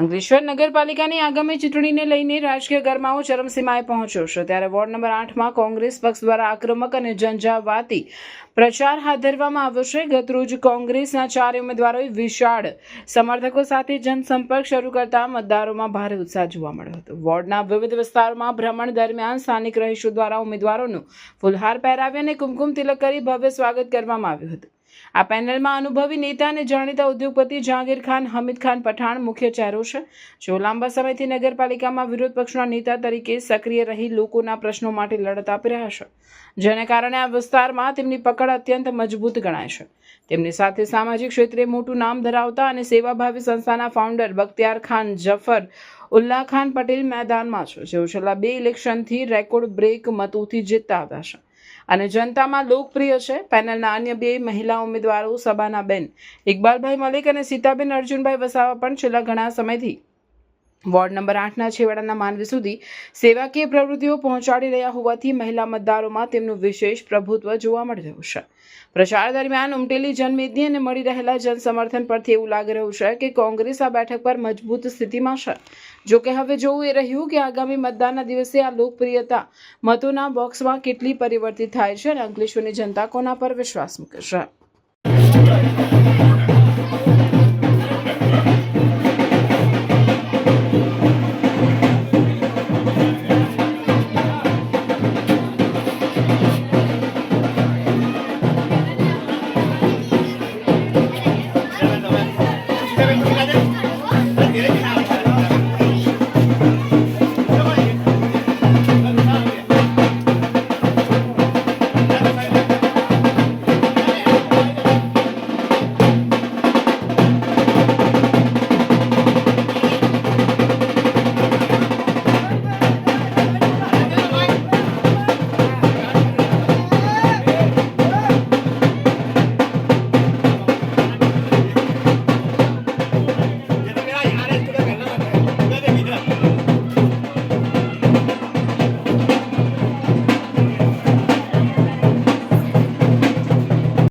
અંકલેશ્વર નગરપાલિકાની આગામી ચૂંટણીને લઈને રાજકીય ગરમાવો ચરમસીમાએ પહોંચ્યો છે ત્યારે વોર્ડ નંબર 8માં કોંગ્રેસ પક્ષ દ્વારા આક્રમક અને ઝંઝાવાતી પ્રચાર હાથ ધરવામાં આવ્યો છે। ગતરોજ કોંગ્રેસના 4 ઉમેદવારોએ વિશાળ સમર્થકો સાથે જનસંપર્ક શરૂ કરતા મતદારોમાં ભારે ઉત્સાહ જોવા મળ્યો હતો। વોર્ડના વિવિધ વિસ્તારોમાં ભ્રમણ દરમિયાન સ્થાનિક રહીશો દ્વારા ઉમેદવારોનું ફૂલહાર પહેરાવી અને કુમકુમ તિલક કરી ભવ્ય સ્વાગત કરવામાં આવ્યું હતું। આ પેનલમાં અનુભવી નેતા અને જાણીતા ઉદ્યોગપતિ જહાંગીર ખાન હમીદ ખાન પઠાણ મુખ્ય ચહેરો છે, જેઓ લાંબા સમયથી નગરપાલિકામાં વિરોધ પક્ષના નેતા તરીકે સક્રિય રહી લોકોના પ્રશ્નો માટે લડત આપી રહ્યા છે, જેને કારણે આ વિસ્તારમાં તેમની પકડ અત્યંત મજબૂત ગણાય છે। તેમની સાથે સામાજિક ક્ષેત્રે મોટું નામ ધરાવતા અને સેવાભાવી સંસ્થાના ફાઉન્ડર બખ્તિયાર ખાન જફર ઉલ્લાહ ખાન પટેલ મેદાનમાં છે, જેઓ છેલ્લા 2 ઇલેક્શનથી રેકોર્ડ બ્રેક મતોથી જીતતા આવ્યા છે અને જનતામાં લોકપ્રિય છે। પેનલના અન્ય 2 મહિલા ઉમેદવારો સબાનાબેન ઇકબાલભાઈ મલિક અને સીતાબેન અર્જુનભાઈ વસાવા પણ છેલ્લા ઘણા સમયથી વોર્ડ નંબર 8ના છેવાડાના માનવી સુધી સેવાકીય પ્રવૃત્તિઓ પહોંચાડી રહ્યા હોવાથી મહિલા મતદારોમાં તેમનું વિશેષ પ્રભુત્વ જોવા મળી રહ્યું છે। પ્રચાર દરમિયાન ઉમટેલી જનમેદની અને મળી રહેલા જનસમર્થન પરથી એવું લાગી રહ્યું છે કે કોંગ્રેસ આ બેઠક પર મજબૂત સ્થિતિમાં છે। જો કે હવે જોવું એ રહ્યું કે આગામી મતદાનના દિવસે આ લોકપ્રિયતા મતોના બોક્સમાં કેટલી પરિવર્તિત થાય છે અને અંકલેશ્વરની જનતા કોના પર વિશ્વાસ મૂકે છે।